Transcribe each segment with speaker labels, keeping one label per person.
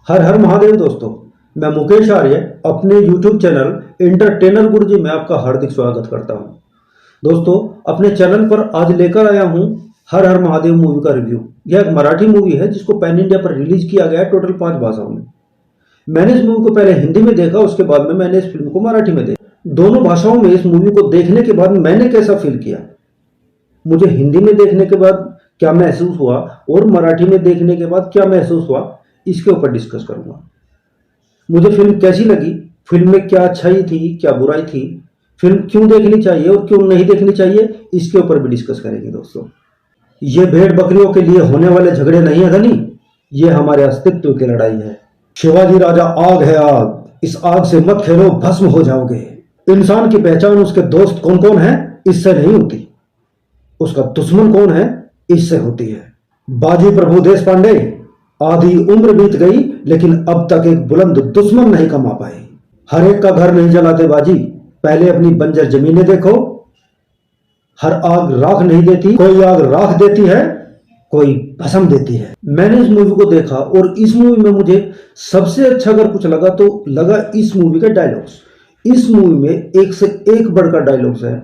Speaker 1: हर हर महादेव दोस्तों। मैं मुकेश आर्य अपने YouTube चैनल इंटरटेनर गुरुजी में आपका हार्दिक स्वागत करता हूं। दोस्तों, अपने चैनल पर आज लेकर आया हूं हर हर महादेव मूवी का रिव्यू। यह एक मराठी मूवी है जिसको पैन इंडिया पर रिलीज किया गया है टोटल 5 भाषाओं में। मैंने इस मूवी को पहले हिंदी में देखा, उसके बाद में मैंने इस फिल्म को मराठी में देखा। दोनों भाषाओं में इस मूवी को देखने के बाद मैंने कैसा फील किया, मुझे हिंदी में देखने के बाद क्या महसूस हुआ और मराठी में देखने के बाद क्या महसूस हुआ, इसके ऊपर डिस्कस करूंगा। मुझे फिल्म कैसी लगी, फिल्म में क्या अच्छाई थी क्या बुराई थी, फिल्म क्यों देखनी चाहिए और क्यों नहीं देखनी चाहिए, इसके ऊपर भी डिस्कस करेंगे। दोस्तों, ये भेड़ बकरियों के लिए होने वाले झगड़े नहीं है धनी, ये हमारे अस्तित्व की लड़ाई है। शिवाजी राजा आग है आग, इस आग से मत खेलो भस्म हो जाओगे। इंसान की पहचान उसके दोस्त कौन कौन है इससे नहीं होती, उसका दुश्मन कौन है इससे होती है। बाजी प्रभु देश पांडे, आधी उम्र बीत गई लेकिन अब तक एक बुलंद दुश्मन नहीं कमा पाए। हर एक का घर नहीं जलाते बाजी, पहले अपनी बंजर जमीनें देखो। हर आग राख नहीं देती, कोई आग राख देती है, कोई भस्म देती है। मैंने इस मूवी को देखा और इस मूवी में मुझे सबसे अच्छा अगर कुछ लगा तो लगा इस मूवी के डायलॉग्स। इस मूवी में एक से एक बढ़कर डायलॉग्स है।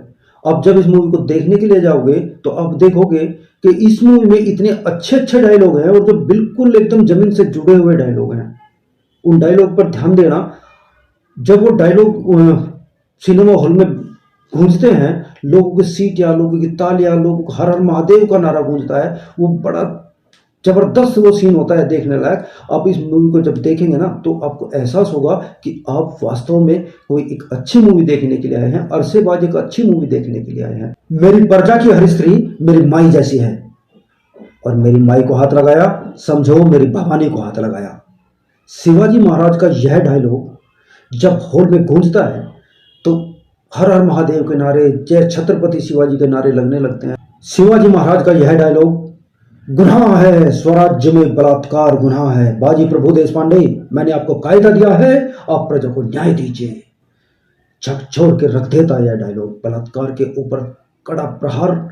Speaker 1: अब जब इस मूवी को देखने के लिए जाओगे तो आप देखोगे कि इस मूवी में इतने अच्छे अच्छे डायलॉग हैं और जो बिल्कुल एकदम जमीन से जुड़े हुए डायलॉग हैं। उन डायलॉग पर ध्यान देना। जब वो डायलॉग सिनेमा हॉल में गूंजते हैं, लोगों की सीटियां, लोगों की तालियां, लोगों को हर हर महादेव का नारा गूंजता है, वो बड़ा जबरदस्त वो सीन होता है देखने लायक। आप इस मूवी को जब देखेंगे ना तो आपको एहसास होगा कि आप वास्तव में कोई एक अच्छी मूवी देखने के लिए आए हैं, अरसेबाज एक अच्छी मूवी देखने के लिए आए हैं। मेरी प्रजा की हर स्त्री मेरी माई जैसी है, और मेरी माई को हाथ लगाया समझो मेरी भवानी को हाथ लगाया। शिवाजी महाराज का यह डायलॉग जब हॉल में गूंजता है तो हर हर महादेव के नारे, जय छत्रपति शिवाजी के नारे लगने लगते हैं। शिवाजी महाराज का यह डायलॉग, गुनाह है स्वराज्य में बलात्कार, गुनाह है। बाजी प्रभु देश पांडे, मैंने आपको कायदा दिया है, आप प्रजा को न्याय दीजिए। झकझोर के रख देता है यह डायलॉग, बलात्कार के ऊपर कड़ा प्रहार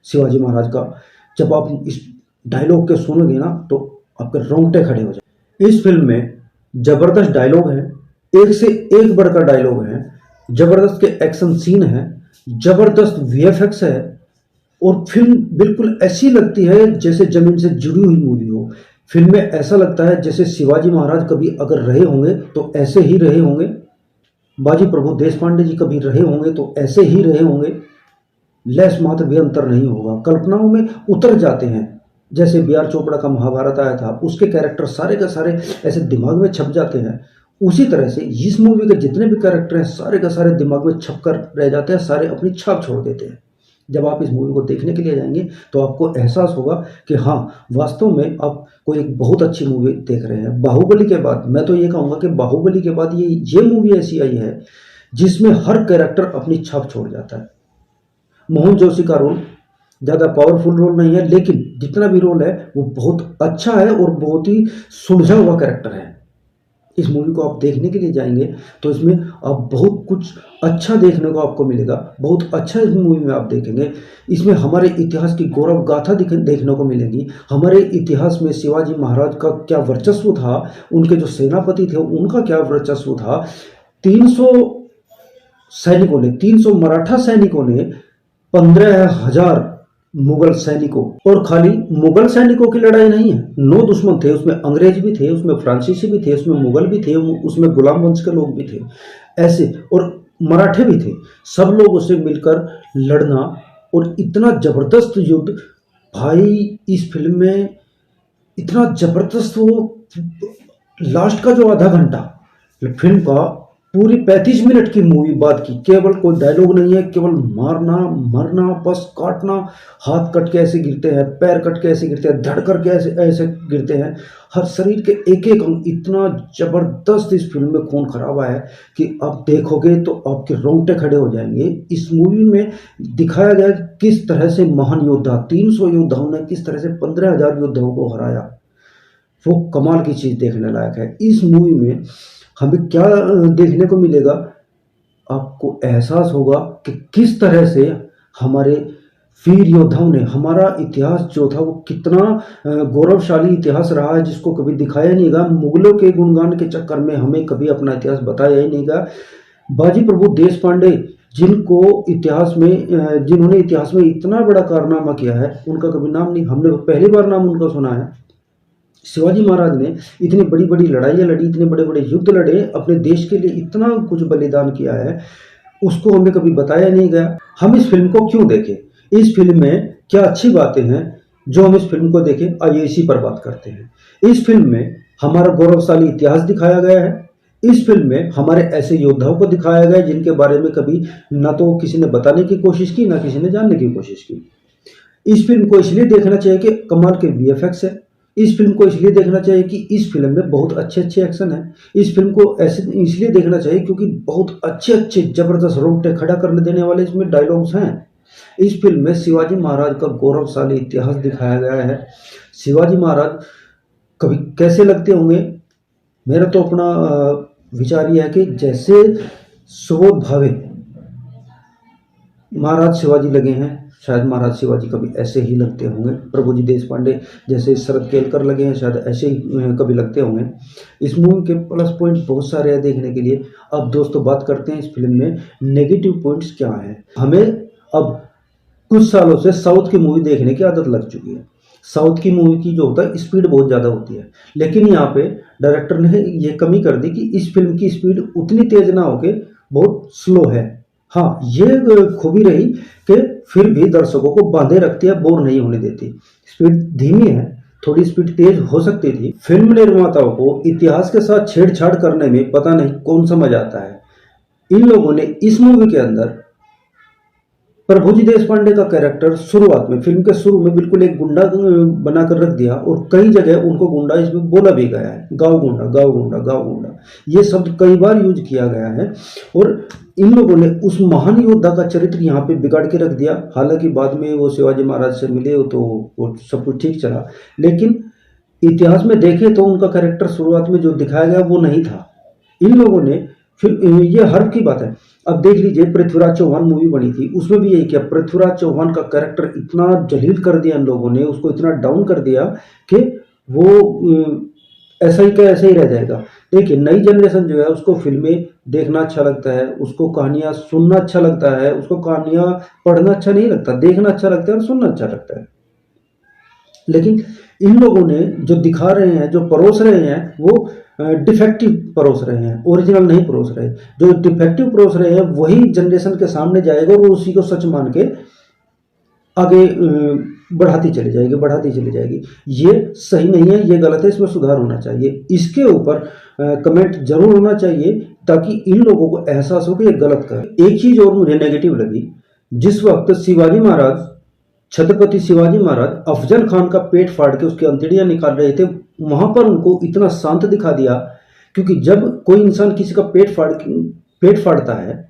Speaker 1: शिवाजी महाराज का। जब आप इस डायलॉग के सुनोगे ना तो आपके रोंगटे खड़े हो जाए। इस फिल्म में जबरदस्त डायलॉग है, एक से एक बढ़कर डायलॉग है, जबरदस्त के एक्शन सीन है, जबरदस्त वीएफएक्स है, और फिल्म बिल्कुल ऐसी लगती है जैसे जमीन से जुड़ी हुई मूवी हो। फिल्म में ऐसा लगता है जैसे शिवाजी महाराज कभी अगर रहे होंगे तो ऐसे ही रहे होंगे, बाजी प्रभु देश पांडे जी कभी रहे होंगे तो ऐसे ही रहे होंगे। लेस मात्र भी अंतर नहीं होगा, कल्पनाओं में उतर जाते हैं। जैसे बी आर चोपड़ा का महाभारत आया था, उसके कैरेक्टर सारे का सारे ऐसे दिमाग में छप जाते हैं। उसी तरह से इस मूवी के जितने भी कैरेक्टर हैं सारे का सारे दिमाग में छप कर रह जाते हैं, सारे अपनी छाप छोड़ देते हैं। जब आप इस मूवी को देखने के लिए जाएंगे तो आपको एहसास होगा कि हाँ, वास्तव में आप कोई एक बहुत अच्छी मूवी देख रहे हैं। बाहुबली के बाद मैं तो ये कहूँगा कि बाहुबली के बाद ये मूवी ऐसी आई है जिसमें हर कैरेक्टर अपनी छाप छोड़ जाता है। मोहन जोशी का रोल ज़्यादा पावरफुल रोल नहीं है, लेकिन जितना भी रोल है वो बहुत अच्छा है और बहुत ही सुलझा हुआ कैरेक्टर है। इस मूवी को आप देखने के लिए जाएंगे तो इसमें आप बहुत कुछ अच्छा देखने को आपको मिलेगा, बहुत अच्छा इस मूवी में आप देखेंगे। इसमें हमारे इतिहास की गौरव गाथा देखने को मिलेगी। हमारे इतिहास में शिवाजी महाराज का क्या वर्चस्व था, उनके जो सेनापति थे उनका क्या वर्चस्व था। 300 मराठा सैनिकों ने 15,000 मुगल सैनिकों, और खाली मुगल सैनिकों की लड़ाई नहीं है, 9 दुश्मन थे, उसमें अंग्रेज भी थे, उसमें फ्रांसीसी भी थे, उसमें मुगल भी थे, उसमें गुलाम वंश के लोग भी थे ऐसे, और मराठे भी थे। सब लोग उससे मिलकर लड़ना, और इतना जबरदस्त युद्ध भाई इस फिल्म में, इतना जबरदस्त। वो लास्ट का जो आधा घंटा फिल्म का, पूरी 35 मिनट की मूवी बात की, केवल कोई डायलॉग नहीं है, केवल मारना मरना, बस काटना, हाथ कट के ऐसे गिरते हैं, पैर कट के ऐसे गिरते हैं, धड़ करके ऐसे ऐसे गिरते हैं, हर शरीर के एक एक अंग। इतना जबरदस्त इस फिल्म में खून खराबा है कि आप देखोगे तो आपके रोंगटे खड़े हो जाएंगे। इस मूवी में दिखाया गया किस तरह से महान योद्धा, 300 योद्धाओं ने किस तरह से 15,000 योद्धाओं को हराया। वो कमाल की चीज़ देखने लायक है। इस मूवी में हमें क्या देखने को मिलेगा, आपको एहसास होगा कि किस तरह से हमारे वीर योद्धाओं ने, हमारा इतिहास जो था वो कितना गौरवशाली इतिहास रहा है, जिसको कभी दिखाया नहीं गया। मुगलों के गुणगान के चक्कर में हमें कभी अपना इतिहास बताया ही नहीं गया। बाजी प्रभु देश पांडे जिन्होंने इतिहास में इतना बड़ा कारनामा किया है, उनका कभी नाम नहीं, हमने पहली बार नाम उनका सुना है। शिवाजी महाराज ने इतनी बड़ी बड़ी लड़ाइयाँ लड़ी, इतने बड़े बड़े युद्ध लड़े, अपने देश के लिए इतना कुछ बलिदान किया है, उसको हमें कभी बताया नहीं गया। हम इस फिल्म को क्यों देखें, इस फिल्म में क्या अच्छी बातें हैं जो हम इस फिल्म को देखें, आइए इसी पर बात करते हैं। इस फिल्म में हमारा गौरवशाली इतिहास दिखाया गया है। इस फिल्म में हमारे ऐसे योद्धाओं को दिखाया गया है जिनके बारे में कभी ना तो किसी ने बताने की कोशिश की, ना किसी ने जानने की कोशिश की। इस फिल्म को इसलिए देखना चाहिए कि कमाल के वीएफएक्स है। इस फिल्म को इसलिए देखना चाहिए कि इस फिल्म में बहुत अच्छे अच्छे एक्शन है। इस फिल्म को ऐसे इसलिए देखना चाहिए क्योंकि बहुत अच्छे अच्छे जबरदस्त रोंगटे खड़ा करने देने वाले इसमें डायलॉग्स हैं। इस फिल्म में शिवाजी महाराज का गौरवशाली इतिहास दिखाया गया है। शिवाजी महाराज कभी कैसे लगते होंगे, मेरा तो अपना विचार यह है कि जैसे सुबोध भावे महाराज शिवाजी लगे हैं, शायद महाराज शिवाजी कभी ऐसे ही लगते होंगे। प्रभुजी देश पांडे जैसे शरद केलकर लगे हैं, शायद ऐसे ही कभी लगते होंगे। इस मूवी के प्लस पॉइंट बहुत सारे हैं देखने के लिए। अब दोस्तों बात करते हैं इस फिल्म में नेगेटिव पॉइंट्स क्या हैं। हमें अब कुछ सालों से साउथ की मूवी देखने की आदत लग चुकी है। साउथ की मूवी की जो होता है स्पीड बहुत ज़्यादा होती है, लेकिन यहाँ पे डायरेक्टर ने ये कमी कर दी कि इस फिल्म की स्पीड उतनी तेज ना होके बहुत स्लो है। हाँ, ये खूबी रही कि फिर भी दर्शकों को बांधे रखती है, बोर नहीं होने देती। स्पीड धीमी है, थोड़ी स्पीड तेज हो सकती थी। फिल्म निर्माताओं को इतिहास के साथ छेड़छाड़ करने में पता नहीं कौन सा मजा आता है। इन लोगों ने इस मूवी के अंदर प्रभुजी देश पांडे का कैरेक्टर शुरुआत में, फिल्म के शुरू में बिल्कुल एक गुंडा बनाकर रख दिया और कई जगह उनको गुंडा इसमें बोला भी गया है, गाँव गुंडा, गाँव गुंडा, गाँव गुंडा, ये शब्द कई बार यूज किया गया है। और इन लोगों ने उस महान योद्धा का चरित्र यहाँ पे बिगाड़ के रख दिया। हालांकि बाद में वो शिवाजी महाराज से मिले तो वो सब कुछ ठीक चला, लेकिन इतिहास में देखें तो उनका कैरेक्टर शुरुआत में जो दिखाया गया वो नहीं था। इन लोगों ने फिर ये हर्फ की बात है। अब देख लीजिए पृथ्वीराज चौहान मूवी बनी थी, उसमें भी यही किया। पृथ्वीराज चौहान का कैरेक्टर इतना जलील कर दिया इन लोगों ने, उसको इतना डाउन कर दिया कि वो ऐसा ही क्या ऐसा ही रह जाएगा। देखिए नई जनरेशन जो है उसको फिल्में देखना अच्छा लगता है, उसको कहानियां सुनना अच्छा लगता है, उसको कहानियां पढ़ना अच्छा नहीं लगता, देखना अच्छा लगता है और सुनना अच्छा लगता है। लेकिन इन लोगों ने जो दिखा रहे हैं, जो परोस रहे हैं, वो डिफेक्टिव परोस रहे हैं, ओरिजिनल नहीं परोस रहे। जो डिफेक्टिव परोस रहे हैं वही जनरेशन के सामने जाएगा और वो उसी को सच मान के आगे बढ़ाती चली जाएगी, बढ़ाती चली जाएगी। ये सही नहीं है, ये गलत है, इसमें सुधार होना चाहिए। इसके ऊपर कमेंट जरूर होना चाहिए ताकि इन लोगों को एहसास हो कि ये गलत कर। एक चीज और मुझे नेगेटिव लगी, जिस वक्त शिवाजी महाराज, छत्रपति शिवाजी महाराज अफजल खान का पेट फाड़ के उसकी अंतड़ियां निकाल रहे थे, वहां पर उनको इतना शांत दिखा दिया। क्योंकि जब कोई इंसान किसी का पेट फाड़ता है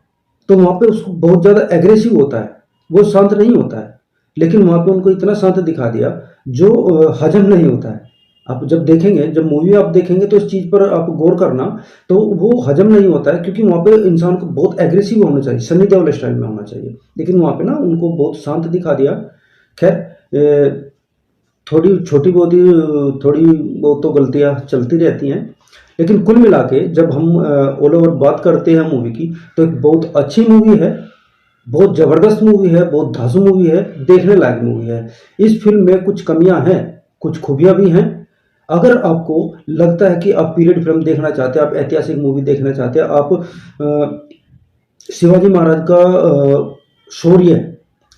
Speaker 1: तो वहां पे उसको बहुत ज्यादा एग्रेसिव होता है, वो शांत नहीं होता है। लेकिन वहां पे उनको इतना शांत दिखा दिया जो हजम नहीं होता है। आप जब देखेंगे, जब मूवी आप देखेंगे तो इस चीज पर आप गौर करना, तो वो हजम नहीं होता है क्योंकि वहां पे इंसान को बहुत एग्रेसिव होना चाहिए, सनी देओल स्टाइल में होना चाहिए। लेकिन वहां पे ना उनको बहुत शांत दिखा दिया। खैर थोड़ी छोटी बहुत ही थोड़ी बहुत तो गलतियां चलती रहती हैं, लेकिन कुल मिला के जब हम ऑल ओवर बात करते हैं मूवी की, तो एक बहुत अच्छी मूवी है, बहुत जबरदस्त मूवी है, बहुत धांसू मूवी है, देखने लायक मूवी है। इस फिल्म में कुछ कमियां हैं, कुछ खूबियां भी हैं। अगर आपको लगता है कि आप पीरियड फिल्म देखना चाहते हैं, आप ऐतिहासिक मूवी देखना चाहते हैं, आप शिवाजी महाराज का शौर्य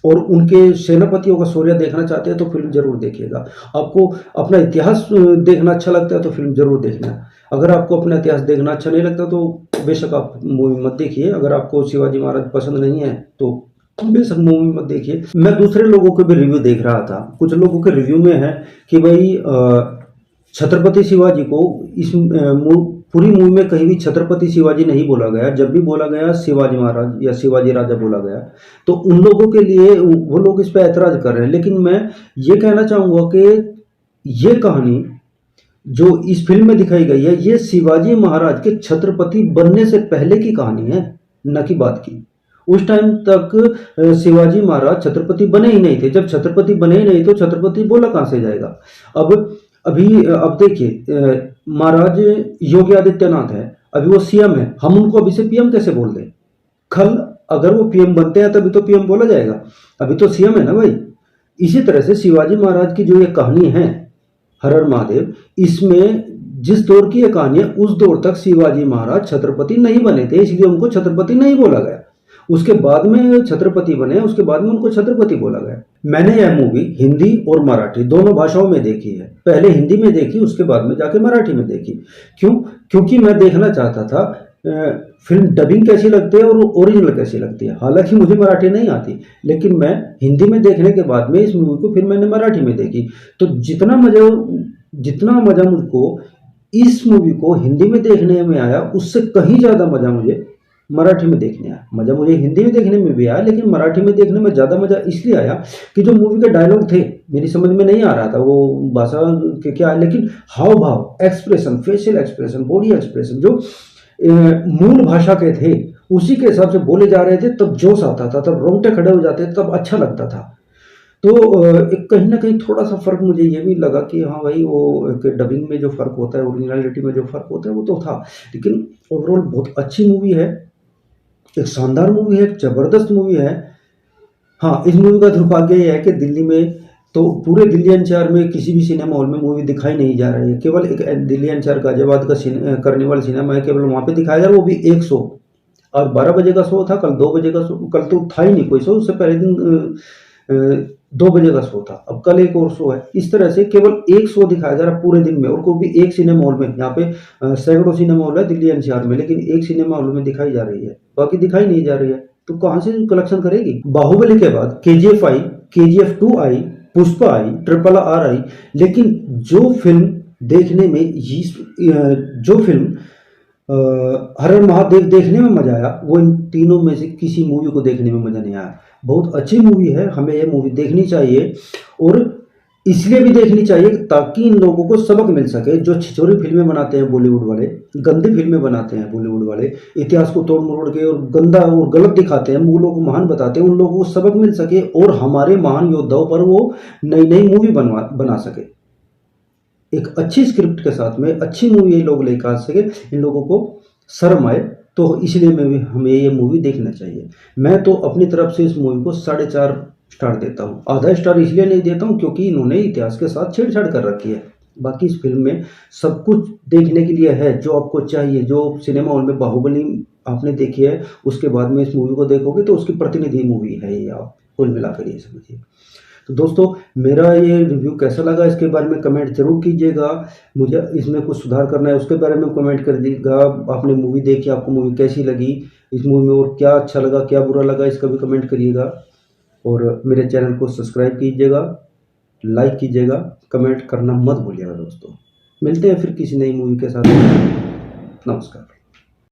Speaker 1: और उनके सेनापतियों का शौर्य देखना चाहते हैं तो फिल्म जरूर देखिएगा। आपको अपना इतिहास देखना अच्छा लगता है तो फिल्म जरूर देखना। अगर आपको अपना इतिहास देखना अच्छा नहीं लगता तो बेशक आप मूवी मत देखिए। अगर आपको शिवाजी महाराज पसंद नहीं है तो बेशक मूवी मत देखिए। मैं दूसरे लोगों के भी रिव्यू देख रहा था। कुछ लोगों के रिव्यू में है कि भाई छत्रपति शिवाजी को इस पूरी मूवी में कहीं भी छत्रपति शिवाजी नहीं बोला गया। जब भी बोला गया शिवाजी महाराज या शिवाजी राजा बोला गया, तो उन लोगों के लिए वो लोग इस पर ऐतराज कर रहे हैं। लेकिन मैं ये कहना चाहूँगा कि ये कहानी जो इस फिल्म में दिखाई गई है, ये शिवाजी महाराज के छत्रपति बनने से पहले की कहानी है, न कि बाद की। उस टाइम तक शिवाजी महाराज छत्रपति बने ही नहीं थे। जब छत्रपति बने ही नहीं तो छत्रपति बोला कहाँ से जाएगा। अब अब देखिए, महाराज योगी आदित्यनाथ है, अभी वो सीएम है, हम उनको अभी से पीएम कैसे बोल दें। कल अगर वो पीएम बनते हैं तभी तो पीएम बोला जाएगा, अभी तो सीएम है ना भाई। इसी तरह से शिवाजी महाराज की जो ये कहानी है हर हर महादेव, इसमें जिस दौर की ये कहानी है उस दौर तक शिवाजी महाराज छत्रपति नहीं बने थे, इसलिए उनको छत्रपति नहीं बोला गया। उसके बाद में छत्रपति बने, उसके बाद में उनको छत्रपति बोला गया। मैंने यह मूवी हिंदी और मराठी दोनों भाषाओं में देखी है। पहले हिंदी में देखी, उसके बाद में जाके मराठी में देखी। क्यों? क्योंकि मैं देखना चाहता था फिल्म डबिंग कैसी लगती है और ओरिजिनल कैसी लगती है। हालांकि मुझे मराठी नहीं आती, लेकिन मैं हिंदी में देखने के बाद में इस मूवी को फिर मैंने मराठी में देखी, तो जितना मजा मुझको इस मूवी को हिंदी में देखने में आया, उससे कहीं ज़्यादा मजा मुझे मराठी में देखने आया। मजा मुझे हिंदी में देखने में भी आया, लेकिन मराठी में देखने में ज़्यादा मजा इसलिए आया कि जो मूवी के डायलॉग थे मेरी समझ में नहीं आ रहा था वो भाषा के क्या है, लेकिन हाव भाव, expression, facial expression, body expression जो मूल भाषा के थे उसी के हिसाब से बोले जा रहे थे, तब जोश आता था, तब रोंगटे खड़े हो जाते थे, तब अच्छा लगता था। तो एक कहीं ना कहीं थोड़ा सा फर्क मुझे ये भी लगा कि हाँ भाई, वो डबिंग में जो फर्क होता है, ओरिजिनलिटी में जो फर्क होता है वो तो था, लेकिन ओवरऑल बहुत अच्छी मूवी है, एक शानदार मूवी है, एक जबरदस्त मूवी है। हाँ, इस मूवी का दुर्भाग्य यह है कि दिल्ली में तो पूरे दिल्ली एनसीआर में किसी भी सिनेमा हॉल में मूवी दिखाई नहीं जा रही है। केवल एक दिल्ली एनसीआर गाजियाबाद का कार्निवल सिनेमा है, केवल वहाँ पे दिखाया जा रहा है, वो भी एक शो। आज 12 बजे का शो था, कल 2 बजे का शो, कल तो था ही नहीं कोई शो, उससे पहले दिन 2 बजे का शो था, अब कल एक और शो है। इस तरह से केवल एक शो दिखाया जा रहा है पूरे दिन में, और कोई भी एक सिनेमा हॉल में, यहाँ पे सैकड़ों सिनेमा हॉल है दिल्ली एनसीआर में, लेकिन एक सिनेमा हॉल में दिखाई जा रही है, बाकी दिखाई नहीं जा रही है। तो कहाँ से कलेक्शन करेगी। बाहुबली के बाद KGF आई, KGF 2 आई, पुष्पा आई, RRR आई, लेकिन जो फिल्म देखने में जो फिल्म हर हर महादेव देखने में मजा आया, वो इन तीनों में से किसी मूवी को देखने में मजा नहीं आया। बहुत अच्छी मूवी है, हमें यह मूवी देखनी चाहिए, और इसलिए भी देखनी चाहिए ताकि इन लोगों को सबक मिल सके। जो छिछोरी फिल्में बनाते हैं बॉलीवुड वाले, गंदी फिल्में बनाते हैं बॉलीवुड वाले, इतिहास को तोड़ मरोड़ के और गंदा और गलत दिखाते हैं, मूलों को महान बताते हैं, उन लोगों को सबक मिल सके और हमारे महान योद्धाओं पर वो नई नई मूवी बना सके। एक अच्छी स्क्रिप्ट के साथ में अच्छी मूवी लोग लेकर आ सके, इन लोगों को शर्म आए, तो इसलिए हमें ये मूवी देखना चाहिए। मैं तो अपनी तरफ से इस मूवी को 4.5 स्टार देता हूँ। आधा स्टार इसलिए नहीं देता हूँ क्योंकि इन्होंने इतिहास के साथ छेड़छाड़ कर रखी है। बाकी इस फिल्म में सब कुछ देखने के लिए है जो आपको चाहिए। जो सिनेमा हॉल में बाहुबली आपने देखी है, उसके बाद में इस मूवी को देखोगे तो उसकी प्रतिनिधि मूवी है ये, आप कुल मिलाकर ये समझिए। तो दोस्तों, मेरा ये रिव्यू कैसा लगा इसके बारे में कमेंट जरूर कीजिएगा। मुझे इसमें कुछ सुधार करना है उसके बारे में कमेंट कर दीजिएगा। आपने मूवी देखी, आपको मूवी कैसी लगी, इस मूवी में और क्या अच्छा लगा क्या बुरा लगा, इसका भी कमेंट करिएगा। और मेरे चैनल को सब्सक्राइब कीजिएगा, लाइक कीजिएगा, कमेंट करना मत भूलिएगा दोस्तों। मिलते हैं फिर किसी नई मूवी के साथ। नमस्कार।